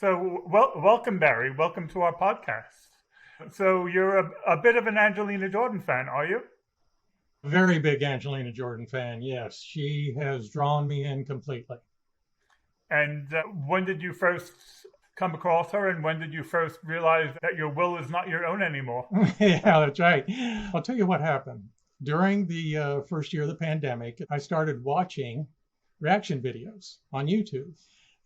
So, welcome, Barry. Welcome to our podcast. So, you're a bit of an Angelina Jordan fan, are you? Very big Angelina Jordan fan. Yes, she has drawn me in completely. And when did you first come across her, and when did you first realize that your will is not your own anymore? Yeah, that's right. I'll tell you what happened. During the first year of the pandemic, I started watching reaction videos on YouTube.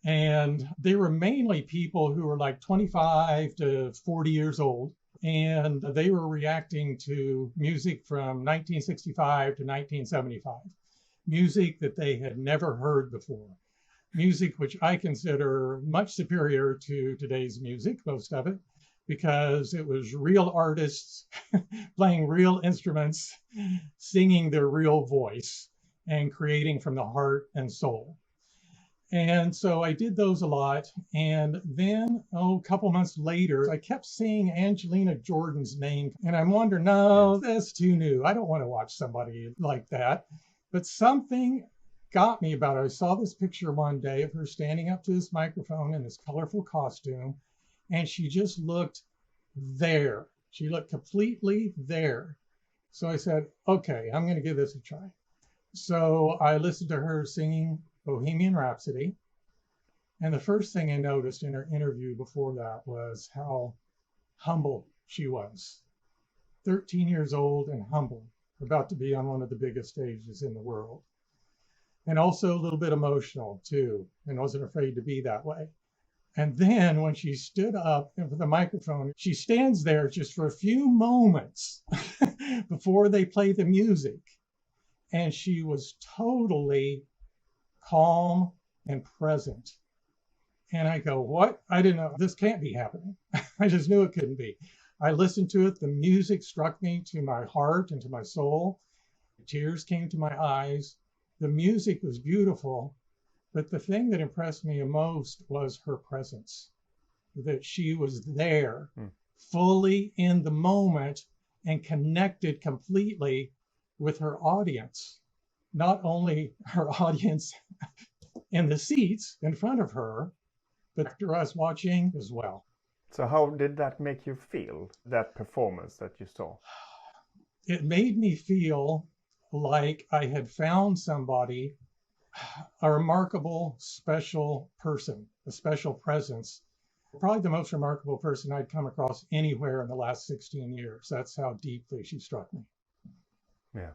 And they were mainly people who were like 25 to 40 years old. And they were reacting to music from 1965 to 1975, music that they had never heard before, music which I consider much superior to today's music, most of it, because it was real artists playing real instruments, singing their real voice, and creating from the heart and soul. And so I did those a lot. And then, a couple months later, I kept seeing Angelina Jordan's name. And I'm wondering, no, that's too new. I don't want to watch somebody like that. But something got me about it. I saw this picture one day of her standing up to this microphone in this colorful costume. And she just looked there. She looked completely there. So I said, okay, I'm going to give this a try. So I listened to her singing Bohemian Rhapsody. And the first thing I noticed in her interview before that was how humble she was. 13 years old and humble, about to be on one of the biggest stages in the world. And also a little bit emotional too, and wasn't afraid to be that way. And then when she stood up with the microphone, she stands there just for a few moments before they play the music. And she was totally calm and present. And I go, what? I didn't know. This can't be happening. I just knew it couldn't be. I listened to it. The music struck me to my heart and to my soul. Tears came to my eyes. The music was beautiful. But the thing that impressed me most was her presence, that she was there, fully in the moment and connected completely with her audience. Not only her audience in the seats in front of her, but to us watching as well. So how did that make you feel, that performance that you saw? It made me feel like I had found somebody, a remarkable, special person, a special presence. Probably the most remarkable person I'd come across anywhere in the last 16 years. That's how deeply she struck me. Yeah,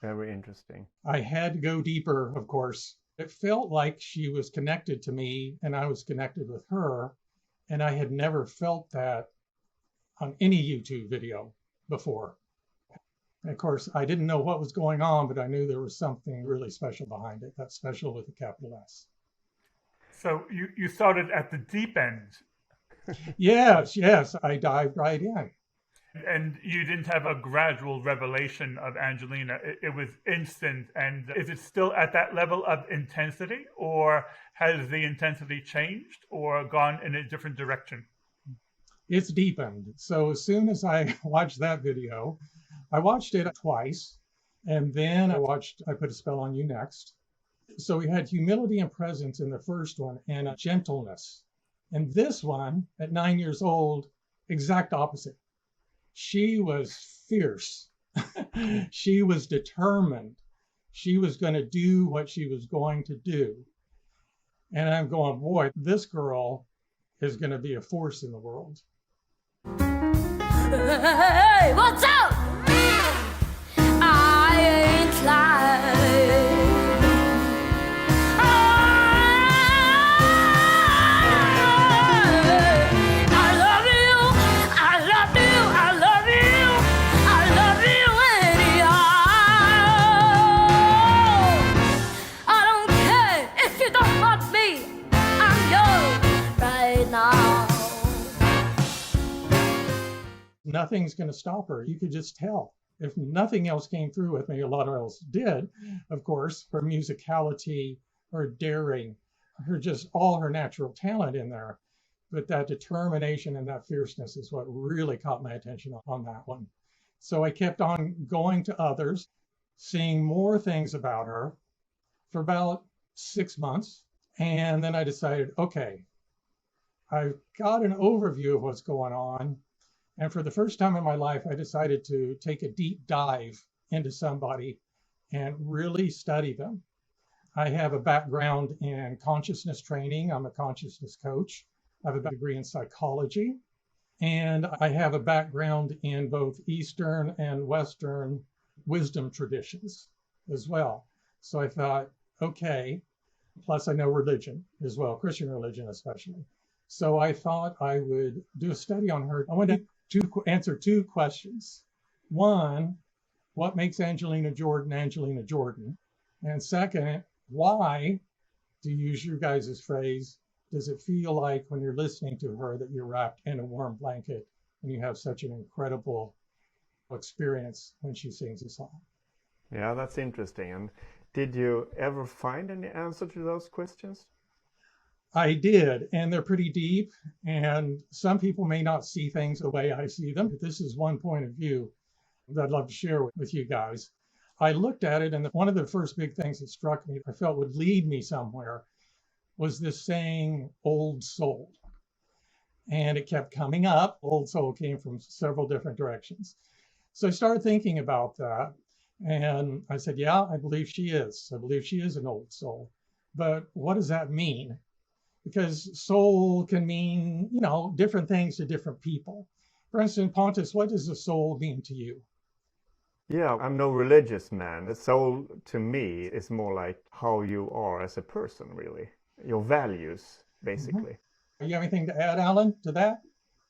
very interesting. I had to go deeper, of course. It felt like she was connected to me and I was connected with her. And I had never felt that on any YouTube video before. And of course, I didn't know what was going on, but I knew there was something really special behind it. That's special with a capital S. So, you started at the deep end. Yes, I dived right in. And you didn't have a gradual revelation of Angelina. It was instant. And is it still at that level of intensity, or has the intensity changed or gone in a different direction? It's deepened. So as soon as I watched that video, I watched it twice. And then I Put a Spell on You next. So we had humility and presence in the first one and a gentleness. And this one, at 9 years old, exact opposite. She was fierce. She was determined. She was going to do what she was going to do. And I'm going, boy, this girl is going to be a force in the world. Hey, what's up? I ain't lying. Nothing's going to stop her. You could just tell. If nothing else came through with me, a lot of else did, of course, her musicality, her daring, just all her natural talent in there. But that determination and that fierceness is what really caught my attention on that one. So I kept on going to others, seeing more things about her for about 6 months. And then I decided, okay, I've got an overview of what's going on. And for the first time in my life, I decided to take a deep dive into somebody and really study them. I have a background in consciousness training. I'm a consciousness coach. I have a degree in psychology. And I have a background in both Eastern and Western wisdom traditions as well. So I thought, okay, plus I know religion as well, Christian religion especially. So I thought I would do a study on her. I wanted to answer two questions. One, what makes Angelina Jordan Angelina Jordan? And second, why, to use your guys' phrase, does it feel like when you're listening to her that you're wrapped in a warm blanket and you have such an incredible experience when she sings a song? Yeah, that's interesting. And did you ever find any answer to those questions? I did, and they're pretty deep, and some people may not see things the way I see them, but this is one point of view that I'd love to share with you guys. I looked at it, and one of the first big things that struck me, I felt would lead me somewhere, was this saying, old soul. And it kept coming up. Old soul came from several different directions. So I started thinking about that. And I said, yeah, I believe she is. I believe she is an old soul. But what does that mean? Because soul can mean, different things to different people. For instance, Pontus, what does a soul mean to you? Yeah, I'm no religious man. The soul to me is more like how you are as a person, really. Your values, basically. Mm-hmm. You have anything to add, Alan, to that?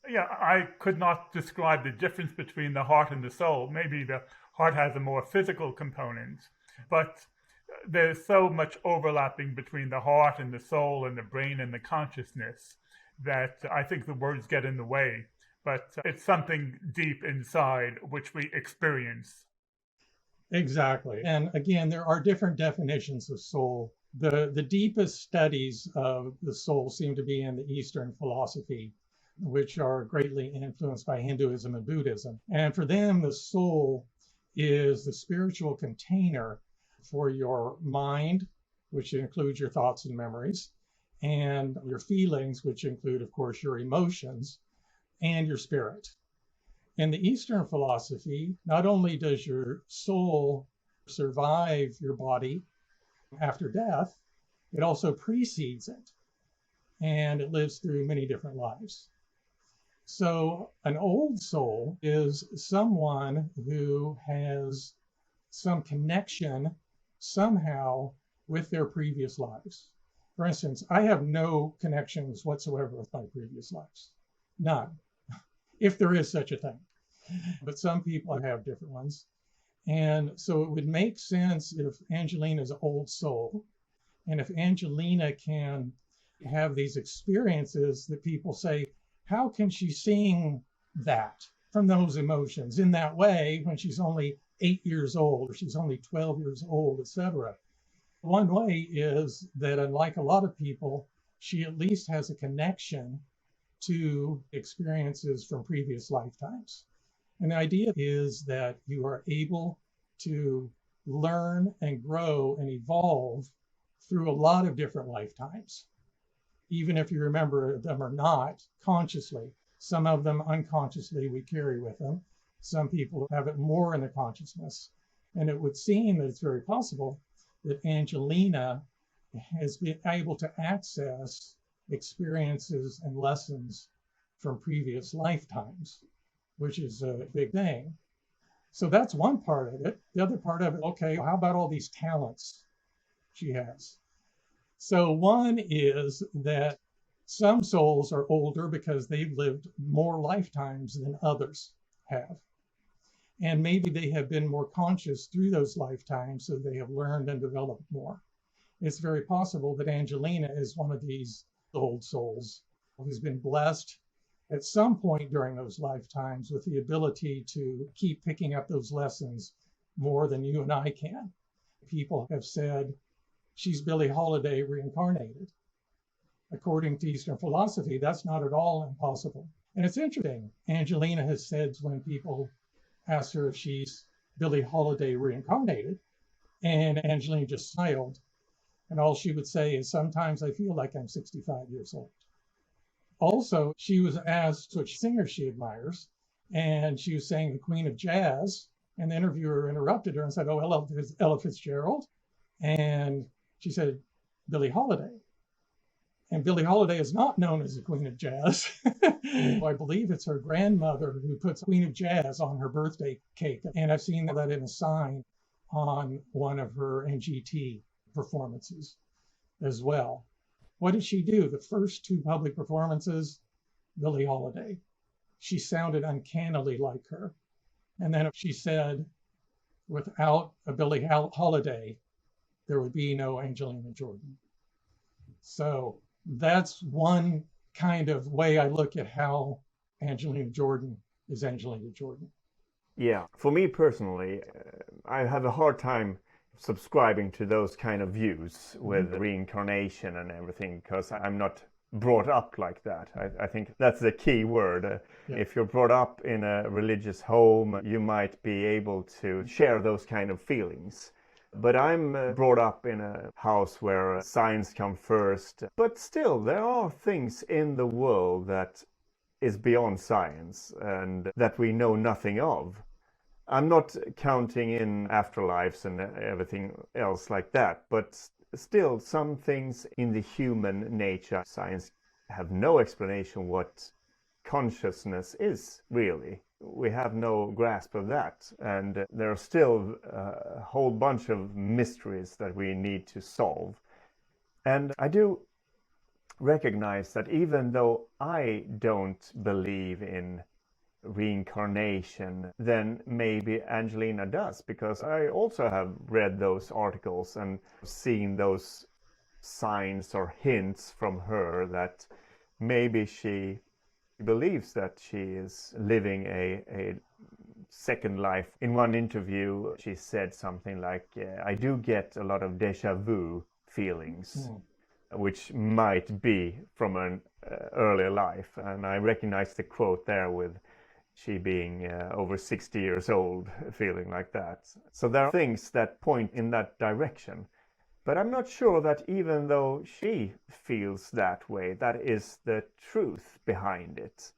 Yeah, I could not describe the difference between the heart and the soul. Maybe the heart has a more physical component, but there's so much overlapping between the heart and the soul and the brain and the consciousness that I think the words get in the way. But it's something deep inside which we experience. Exactly. And again, there are different definitions of soul. The deepest studies of the soul seem to be in the Eastern philosophy, which are greatly influenced by Hinduism and Buddhism. And for them, the soul is the spiritual container for your mind, which includes your thoughts and memories, and your feelings, which include, of course, your emotions, and your spirit. In the Eastern philosophy, not only does your soul survive your body after death, it also precedes it, and it lives through many different lives. So an old soul is someone who has some connection somehow with their previous lives. For instance, I have no connections whatsoever with my previous lives. None, if there is such a thing. But some people have different ones. And so it would make sense if Angelina's an old soul, and if Angelina can have these experiences that people say, how can she sing that from those emotions in that way when she's only 8 years old or she's only 12 years old, etc.? One way is that, unlike a lot of people, she at least has a connection to experiences from previous lifetimes. And the idea is that you are able to learn and grow and evolve through a lot of different lifetimes, even if you remember them or not consciously. Some of them unconsciously we carry with them. Some people have it more in their consciousness. And it would seem that it's very possible that Angelina has been able to access experiences and lessons from previous lifetimes, which is a big thing. So that's one part of it. The other part of it, okay, how about all these talents she has? So one is that some souls are older because they've lived more lifetimes than others have. And maybe they have been more conscious through those lifetimes, so they have learned and developed more. It's very possible that Angelina is one of these old souls who's been blessed at some point during those lifetimes with the ability to keep picking up those lessons more than you and I can. People have said she's Billie Holiday reincarnated. According to Eastern philosophy, that's not at all impossible. And it's interesting. Angelina has said when people ask her if she's Billie Holiday reincarnated, and Angelina just smiled. And all she would say is, sometimes I feel like I'm 65 years old. Also, she was asked which singer she admires, and she was saying the Queen of Jazz, and the interviewer interrupted her and said, "Oh, Ella Fitzgerald." And she said, "Billie Holiday." And Billie Holiday is not known as the Queen of Jazz. I believe it's her grandmother who puts Queen of Jazz on her birthday cake. And I've seen that in a sign on one of her NGT performances as well. What did she do? The first two public performances, Billie Holiday. She sounded uncannily like her. And then she said, without a Billie Holiday, there would be no Angelina Jordan. So that's one kind of way I look at how Angelina Jordan is Angelina Jordan. Yeah, for me personally, I have a hard time subscribing to those kind of views with reincarnation and everything, because I'm not brought up like that. I think that's the key word. If you're brought up in a religious home, you might be able to share those kind of feelings. But I'm brought up in a house where science comes first. But still, there are things in the world that is beyond science and that we know nothing of. I'm not counting in afterlives and everything else like that, but still some things in the human nature, science have no explanation what consciousness is really. We have no grasp of that, and there are still a whole bunch of mysteries that we need to solve. And I do recognize that even though I don't believe in reincarnation, then maybe Angelina does, because I also have read those articles and seen those signs or hints from her that maybe she believes that she is living a second life. In one interview, she said something like, I do get a lot of déjà vu feelings, which might be from an earlier life. And I recognize the quote there with she being over 60 years old, feeling like that. So there are things that point in that direction. But I'm not sure that even though she feels that way, that is the truth behind it.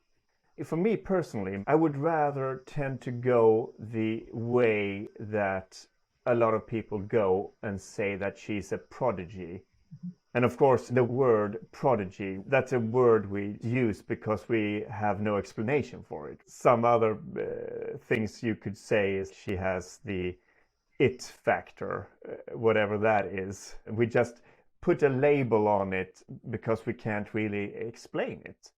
For me personally, I would rather tend to go the way that a lot of people go and say that she's a prodigy. And of course, the word prodigy, that's a word we use because we have no explanation for it. Some other things you could say is she has the it factor, whatever that is. We just put a label on it because we can't really explain it.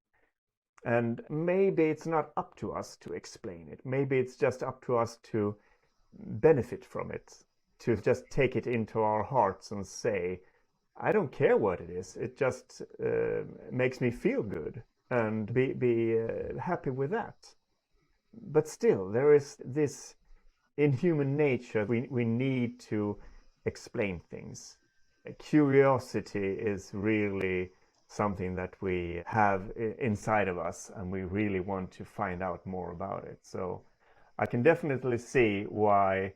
And maybe it's not up to us to explain it. Maybe it's just up to us to benefit from it, to just take it into our hearts and say, I don't care what it is. It just makes me feel good and be happy with that. But still, there is this in human nature, we need to explain things. Curiosity is really something that we have inside of us, and we really want to find out more about it. So I can definitely see why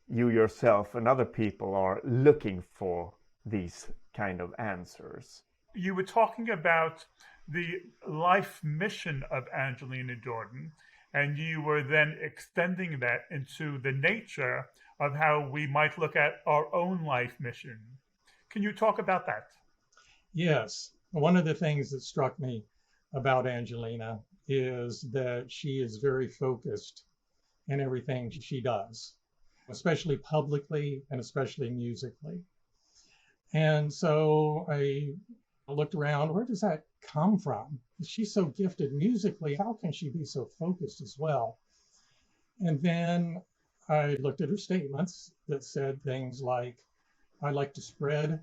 you yourself and other people are looking for these kind of answers. You were talking about the life mission of Angelina Jordan, and you were then extending that into the nature of how we might look at our own life mission. Can you talk about that? Yes. One of the things that struck me about Angelina is that she is very focused in everything she does, especially publicly and especially musically. And so I looked around, where does that come from? She's so gifted musically. How can she be so focused as well? And then I looked at her statements that said things like, I like to spread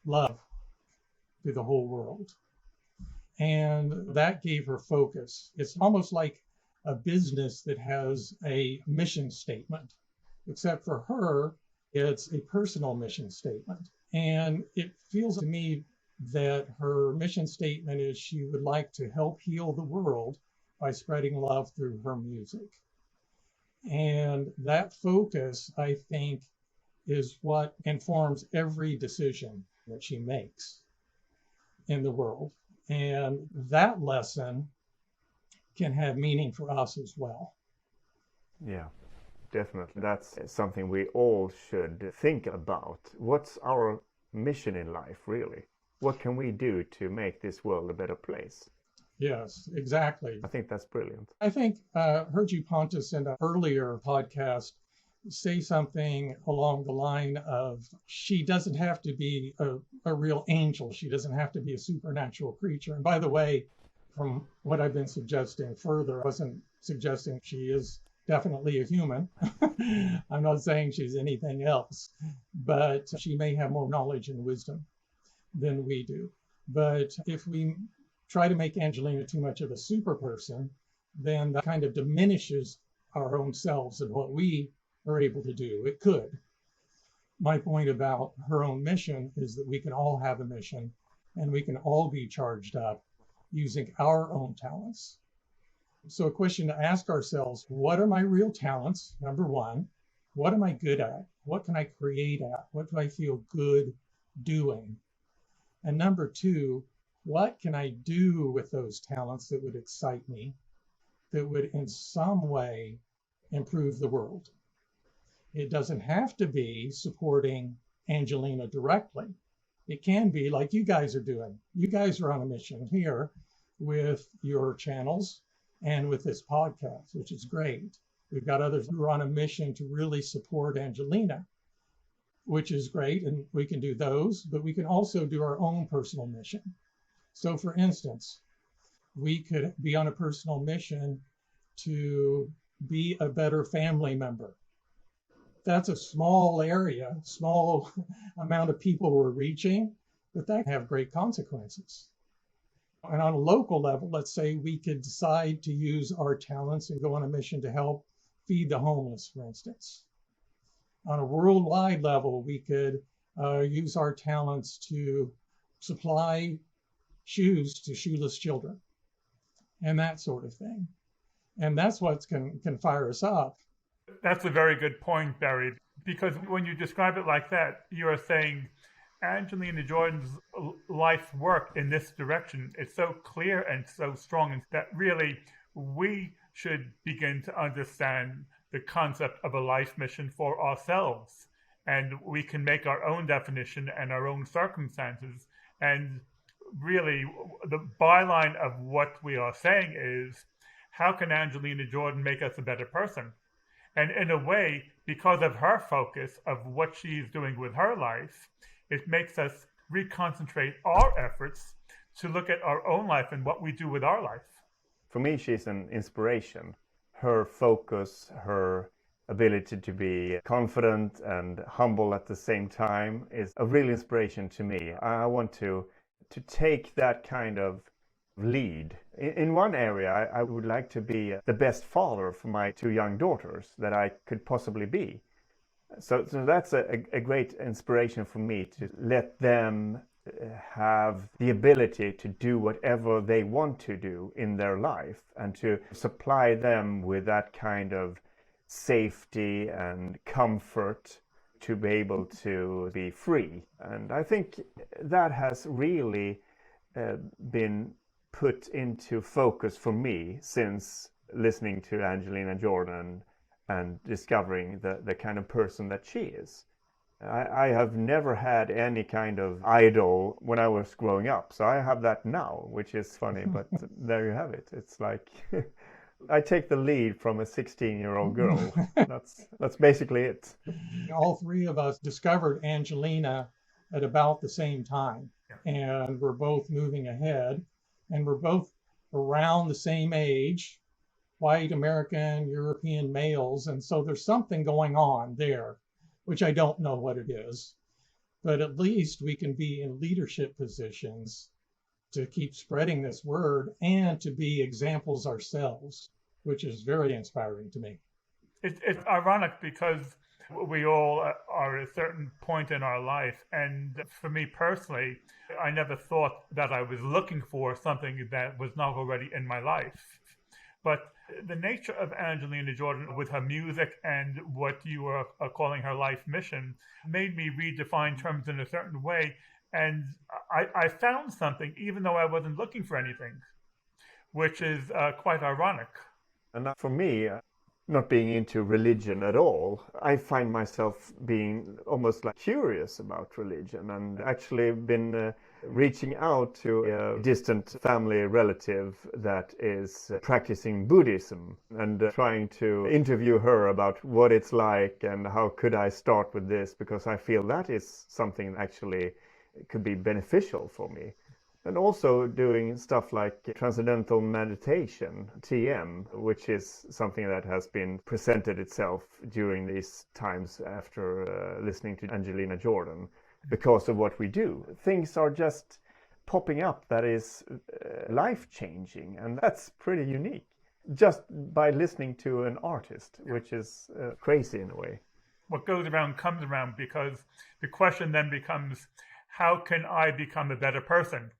love through the whole world. And that gave her focus. It's almost like a business that has a mission statement, except for her, it's a personal mission statement. And it feels to me that her mission statement is she would like to help heal the world by spreading love through her music. And that focus, I think, is what informs every decision that she makes in the world. And that lesson can have meaning for us as well. Yeah, definitely. That's something we all should think about. What's our mission in life, really? What can we do to make this world a better place? Yes, exactly. I think that's brilliant. I think heard you, Pontus, in an earlier podcast say something along the line of she doesn't have to be a real angel. She doesn't have to be a supernatural creature. And by the way, from what I've been suggesting further, I wasn't suggesting she is definitely a human. I'm not saying she's anything else, but she may have more knowledge and wisdom than we do. But if we try to make Angelina too much of a super person, then that kind of diminishes our own selves and what we are able to do. It could. My point about her own mission is that we can all have a mission and we can all be charged up using our own talents. So a question to ask ourselves, what are my real talents? Number one, what am I good at? What can I create at? What do I feel good doing? And number two, what can I do with those talents that would excite me, that would in some way improve the world? It doesn't have to be supporting Angelina directly. It can be like you guys are doing. You guys are on a mission here with your channels and with this podcast, which is great. We've got others who are on a mission to really support Angelina, which is great, and we can do those, but we can also do our own personal mission. So for instance, we could be on a personal mission to be a better family member. That's a small area, small amount of people we're reaching, but that can have great consequences. And on a local level, let's say we could decide to use our talents and go on a mission to help feed the homeless, for instance. On a worldwide level, we could use our talents to supply shoes to shoeless children and that sort of thing. And that's what can fire us up. That's a very good point, Barry, because when you describe it like that, you are saying Angelina Jordan's life work in this direction is so clear and so strong that really we should begin to understand the concept of a life mission for ourselves. And we can make our own definition and our own circumstances. And really, the byline of what we are saying is, how can Angelina Jordan make us a better person? And in a way, because of her focus of what she's doing with her life, it makes us reconcentrate our efforts to look at our own life and what we do with our life. For me, she's an inspiration. Her focus, her ability to be confident and humble at the same time is a real inspiration to me. I want to take that kind of lead. In one area, I would like to be the best father for my two young daughters that I could possibly be. So that's a great inspiration for me, to let them have the ability to do whatever they want to do in their life, and to supply them with that kind of safety and comfort to be able to be free. And I think that has really been put into focus for me since listening to Angelina Jordan and discovering the kind of person that she is. I have never had any kind of idol when I was growing up, so I have that now, which is funny, but there you have it. It's like I take the lead from a 16-year-old girl. That's basically it. All three of us discovered Angelina at about the same time, and we're both moving ahead, and we're both around the same age, white American, European males, and so there's something going on there, which I don't know what it is, but at least we can be in leadership positions to keep spreading this word and to be examples ourselves, which is very inspiring to me. It's ironic because we all are at a certain point in our life, and for me personally, I never thought that I was looking for something that was not already in my life. But the nature of Angelina Jordan with her music and what you are calling her life mission made me redefine terms in a certain way. And I found something, even though I wasn't looking for anything, which is quite ironic. And for me, not being into religion at all, I find myself being almost like curious about religion, and actually been reaching out to a distant family relative that is practicing Buddhism, and trying to interview her about what it's like and how could I start with this, because I feel that is something that actually could be beneficial for me. And also doing stuff like transcendental meditation, TM, which is something that has been presented itself during these times after listening to Angelina Jordan, because of what we do. Things are just popping up that is life-changing, and that's pretty unique, just by listening to an artist, which is crazy in a way. What goes around comes around, because the question then becomes, how can I become a better person?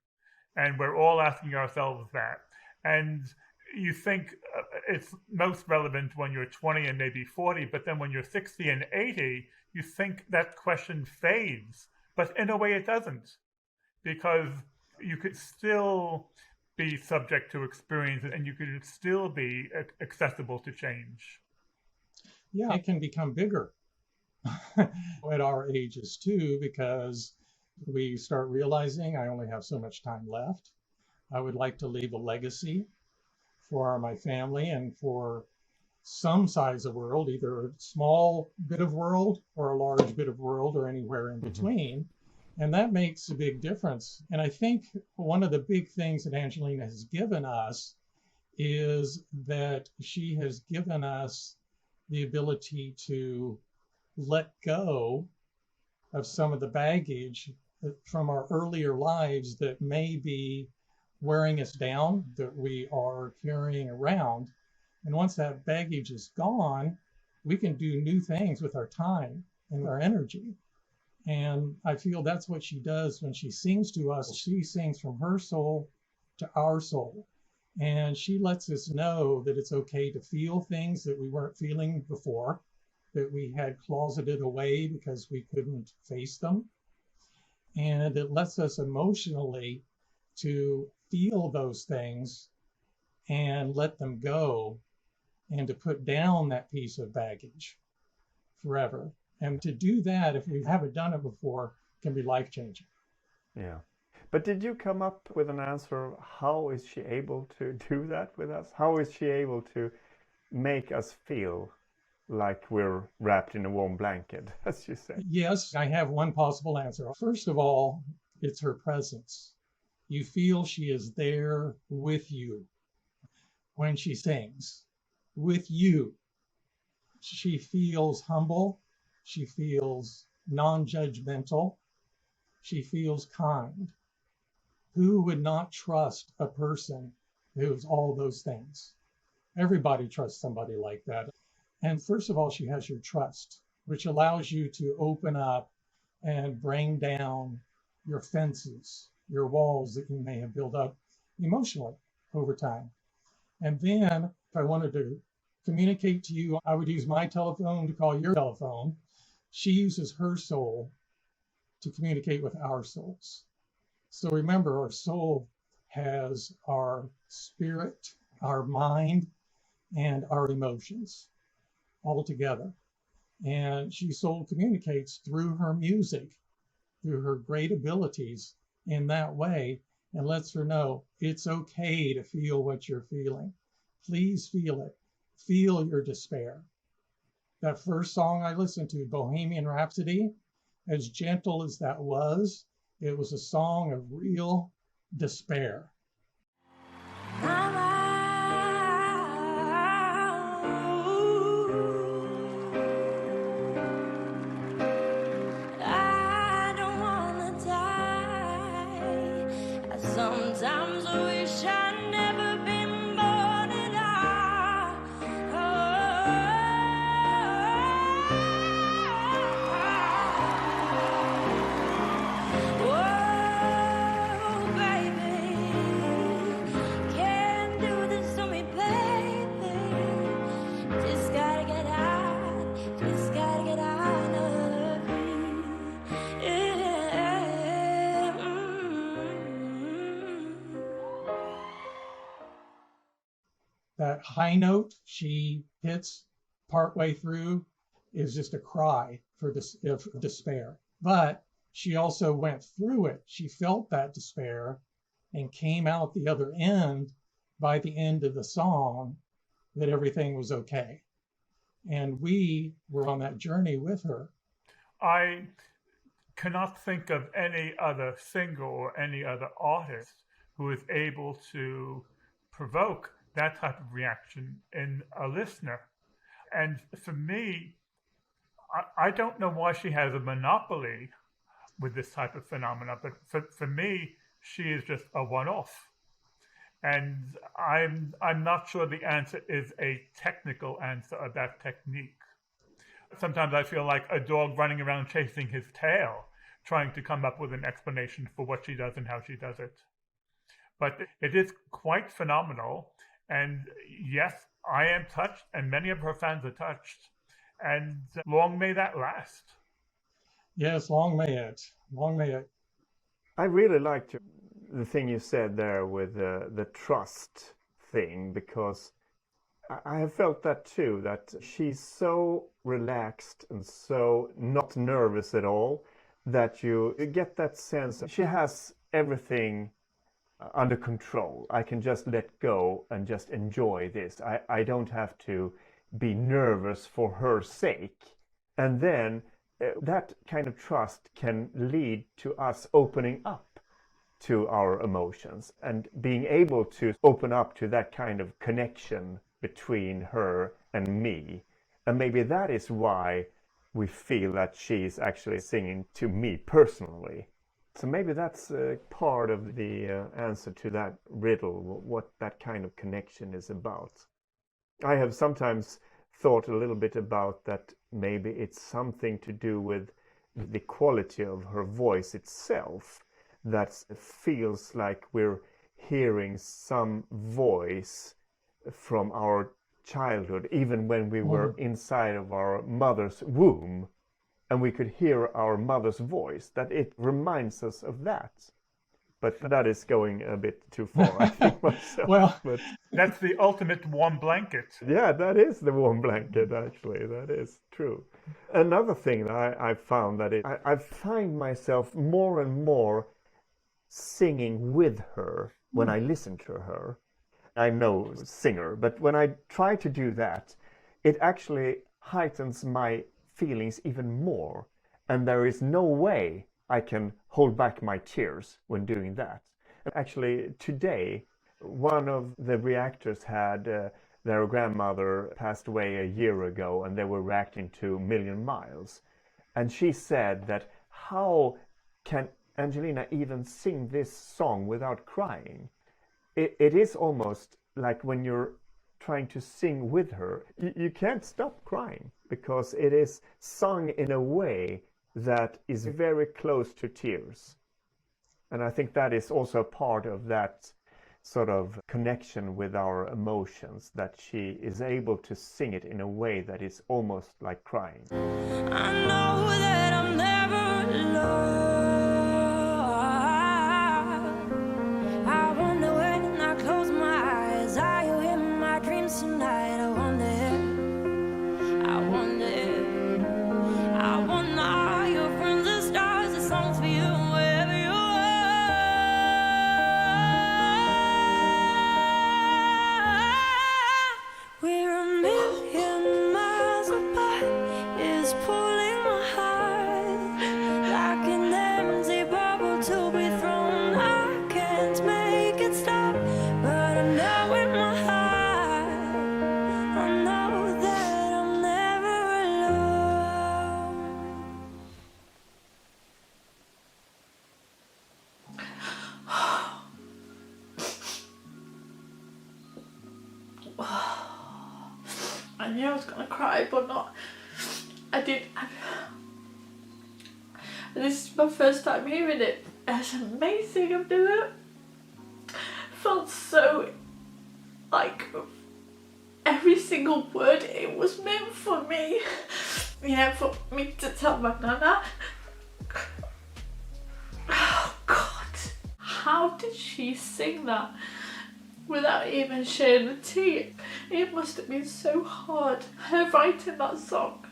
And we're all asking ourselves that. And you think it's most relevant when you're 20 and maybe 40, but then when you're 60 and 80, you think that question fades. But in a way it doesn't, because you could still be subject to experience, and you could still be accessible to change. Yeah, it can become bigger at our ages too, because we start realizing I only have so much time left. I would like to leave a legacy for my family and for some size of world, either a small bit of world or a large bit of world or anywhere in between. And that makes a big difference. And I think one of the big things that Angelina has given us is that she has given us the ability to let go of some of the baggage from our earlier lives that may be wearing us down, that we are carrying around. And once that baggage is gone, we can do new things with our time and our energy. And I feel that's what she does when she sings to us. She sings from her soul to our soul. And she lets us know that it's okay to feel things that we weren't feeling before, that we had closeted away because we couldn't face them. And it lets us emotionally to feel those things and let them go, and to put down that piece of baggage forever. And to do that, if we haven't done it before, can be life-changing. Yeah. But did you come up with an answer? How is she able to do that with us? How is she able to make us feel like we're wrapped in a warm blanket, as you say? Yes, I have one possible answer. First of all, it's her presence. You feel she is there with you when she sings, with you. She feels humble. She feels non-judgmental. She feels kind. Who would not trust a person who's all those things? Everybody trusts somebody like that. And first of all, she has your trust, which allows you to open up and bring down your fences, your walls that you may have built up emotionally over time. And then if I wanted to communicate to you, I would use my telephone to call your telephone. She uses her soul to communicate with our souls. So remember, our soul has our spirit, our mind, and our emotions all together. And she soul communicates through her music, through her great abilities in that way, and lets her know it's okay to feel what you're feeling. Please feel it. Feel your despair. That first song I listened to, Bohemian Rhapsody, as gentle as that was, it was a song of real despair. Sometimes I wish I'd never been born at all. Oh, baby, can't do this to me, baby. Just gotta get out of me. Yeah. That high note she hits partway through is just a cry for this of despair. But she also went through it. She felt that despair and came out the other end by the end of the song that everything was okay. And we were on that journey with her. I cannot think of any other singer or any other artist who is able to provoke that type of reaction in a listener. And for me, I don't know why she has a monopoly with this type of phenomena, but for me, she is just a one-off. And I'm not sure the answer is a technical answer about technique. Sometimes I feel like a dog running around chasing his tail, trying to come up with an explanation for what she does and how she does it. But it is quite phenomenal. And yes, I am touched, and many of her fans are touched. And long may that last. Yes, long may it. Long may it. I really liked the thing you said there with the trust thing, because I have felt that too, that she's so relaxed and so not nervous at all, that you get that sense that she has everything under control. I can just let go and just enjoy this. I don't have to be nervous for her sake. And then that kind of trust can lead to us opening up to our emotions and being able to open up to that kind of connection between her and me. And maybe that is why we feel that she's actually singing to me personally. So maybe that's part of the answer to that riddle, what that kind of connection is about. I have sometimes thought a little bit about that maybe it's something to do with the quality of her voice itself, that feels like we're hearing some voice from our childhood, even when we were inside of our mother's womb, and we could hear our mother's voice, that it reminds us of that. But that is going a bit too far, I think, myself. Well, but That's the ultimate warm blanket. yeah, that is the warm blanket, actually. That is true. Another thing that I found that I find myself more and more singing with her when I listen to her. I'm no singer, but when I try to do that, it actually heightens my feelings even more. And there is no way I can hold back my tears when doing that. And actually, today, one of the reactors had their grandmother passed away a year ago, and they were reacting to Million Miles. And she said that, how can Angelina even sing this song without crying? It is almost like when you're trying to sing with her, you can't stop crying, because it is sung in a way that is very close to tears. And I think that is also part of that sort of connection with our emotions, that she is able to sing it in a way that is almost like crying. I know that I'm never alone. I wonder when I close my eyes, are you in my dreams tonight? I wonder, are your friends the stars, the songs for you wherever you are. We're a million miles apart, is pulling my heart like an empty bubble to be thrown. I can't make it stop, but I know in my heart, I know that I'm never alone. I knew I was gonna cry, but not. I did. This is my first time hearing it. It's amazing. I've never felt so like every single word. It was meant for me. For me to tell my nana. Oh God, how did she sing that? without even sharing the tea. It must have been so hard, her writing that song.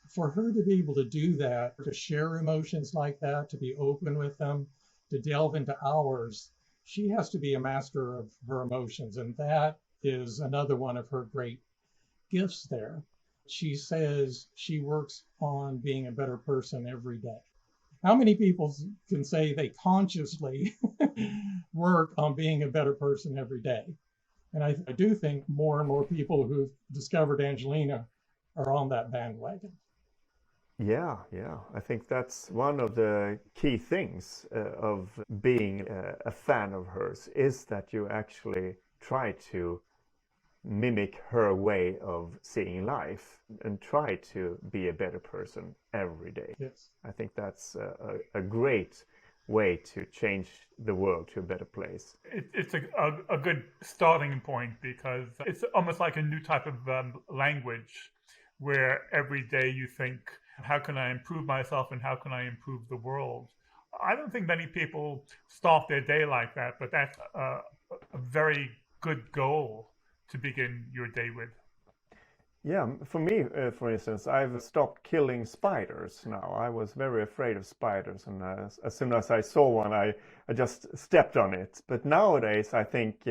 For her to be able to do that, to share emotions like that, to be open with them, to delve into ours, she has to be a master of her emotions. And that is another one of her great gifts there. She says she works on being a better person every day. How many people can say they consciously work on being a better person every day? And I do think more and more people who've discovered Angelina are on that bandwagon. Yeah, yeah. I think that's one of the key things of being a fan of hers, is that you actually try to mimic her way of seeing life and try to be a better person every day. Yes. I think that's a great way to change the world to a better place. It's a good starting point, because it's almost like a new type of language, where every day you think, how can I improve myself and how can I improve the world? I don't think many people start their day like that, but that's a very good goal to begin your day with. Yeah, for me, for instance, I've stopped killing spiders now. I was very afraid of spiders, and as soon as I saw one, I just stepped on it. But nowadays, I think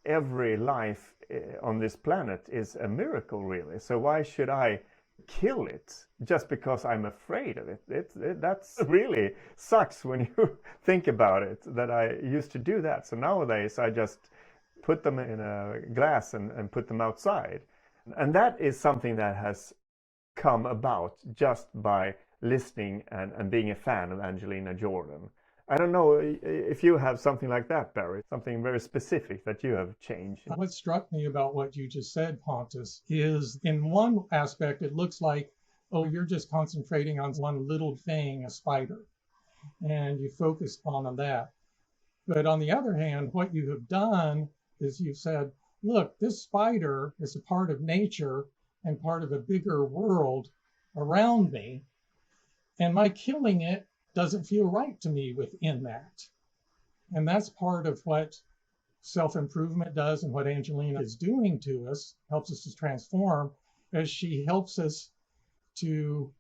every life on this planet is a miracle, really. So why should I kill it just because I'm afraid of it? That's really sucks when you think about it, that I used to do that. So nowadays, I just put them in a glass and put them outside. And that is something that has come about just by listening and being a fan of Angelina Jordan. I don't know if you have something like that, Barry, something very specific that you have changed. What struck me about what you just said, Pontus, is in one aspect, it looks like, oh, you're just concentrating on one little thing, a spider, and you focus on that. But on the other hand, what you have done is you've said, look, this spider is a part of nature and part of a bigger world around me, and my killing it doesn't feel right to me within that. And that's part of what self-improvement does, and what Angelina is doing to us, helps us to transform, as she helps us to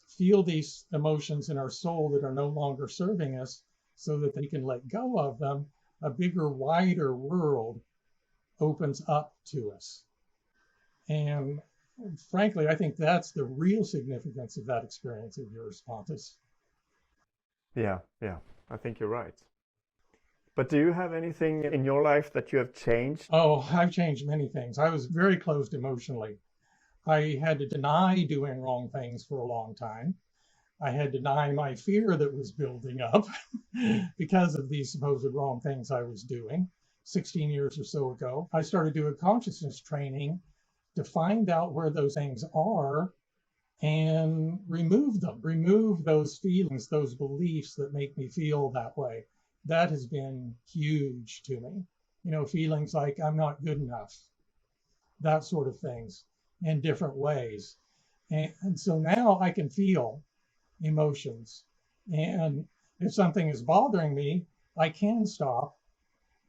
feel these emotions in our soul that are no longer serving us, so that we can let go of them. A bigger, wider world opens up to us. And frankly, I think that's the real significance of that experience of yours, Pontus. Yeah, I think you're right. But do you have anything in your life that you have changed? Oh, I've changed many things. I was very closed emotionally. I had to deny doing wrong things for a long time. I had to deny my fear that was building up because of these supposed wrong things I was doing. 16 years or so ago, I started doing consciousness training to find out where those things are and remove them, remove those feelings, those beliefs that make me feel that way. That has been huge to me. You know, feelings like I'm not good enough, that sort of things, in different ways. And so now I can feel emotions. And if something is bothering me, I can stop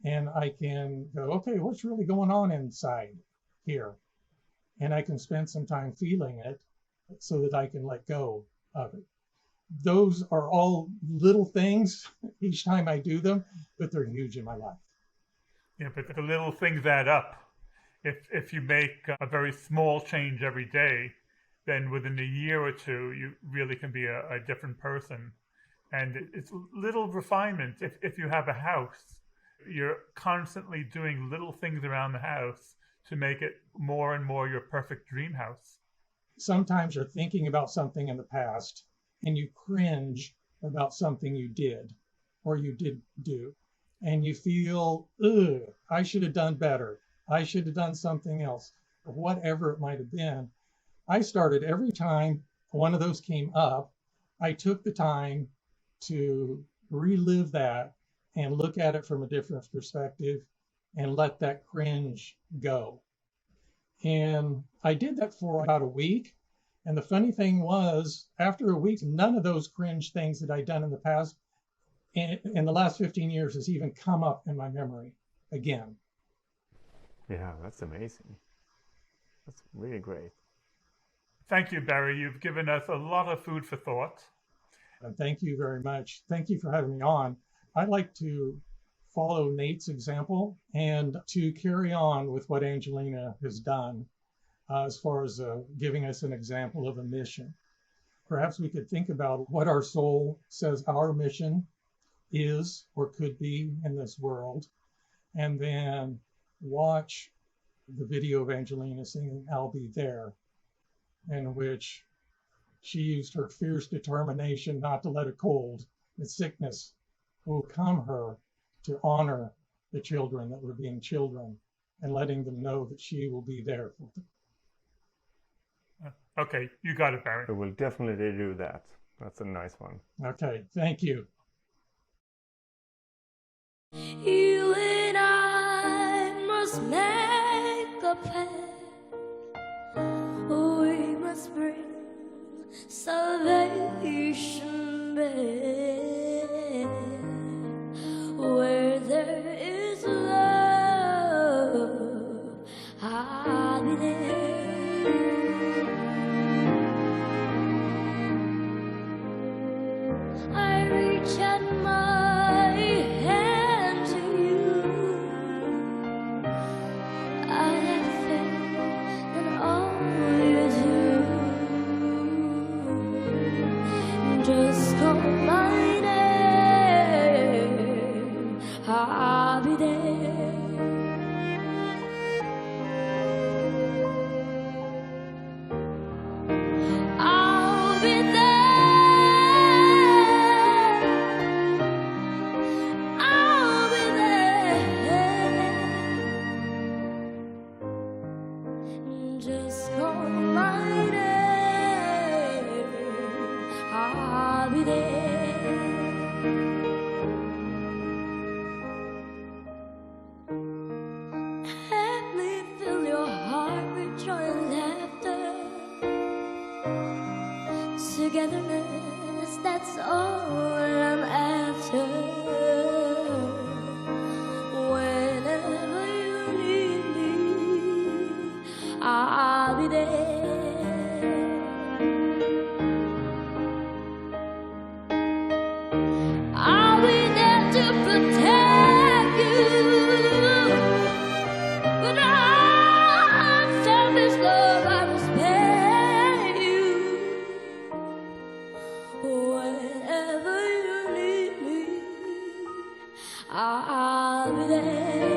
and I can go, okay, what's really going on inside here? And I can spend some time feeling it so that I can let go of it. Those are all little things each time I do them, but they're huge in my life. Yeah, but the little things add up. If you make a very small change every day, then within a year or two, you really can be a different person. And it's little refinement. If you have a house, you're constantly doing little things around the house to make it more and more your perfect dream house. Sometimes you're thinking about something in the past and you cringe about something you did or you did do, and you feel, ugh, I should have done better. I should have done something else, or whatever it might have been. I started, every time one of those came up, I took the time to relive that and look at it from a different perspective and let that cringe go. And I did that for about a week. And the funny thing was, after a week, none of those cringe things that I'd done in the past in the last 15 years has even come up in my memory again. Yeah, that's amazing. That's really great. Thank you, Barry. You've given us a lot of food for thought. And thank you very much. Thank you for having me on. I'd like to follow Nate's example and to carry on with what Angelina has done as far as giving us an example of a mission. Perhaps we could think about what our soul says our mission is or could be in this world, and then watch the video of Angelina singing I'll Be There, in which she used her fierce determination not to let a cold and sickness overcome her to honor the children that were being children and letting them know that she will be there for them. Okay, you got it, Barry. We will definitely do that. That's a nice one. Okay, thank you. You and I must make a pact. We must bring salvation back. Where there is love, I'll be there. I reach out my hand to you. I have faith in all you do. Just call my name, I'll be there. I'll be there. I'll be there. Just call my name, I'll be there. Let me fill your heart with joy and laughter. Togetherness, that's all I'm after. Whenever you need me, I'll be there. I'll be there to protect you. With unselfish love, I will spare you. Whenever you need me, I'll be there.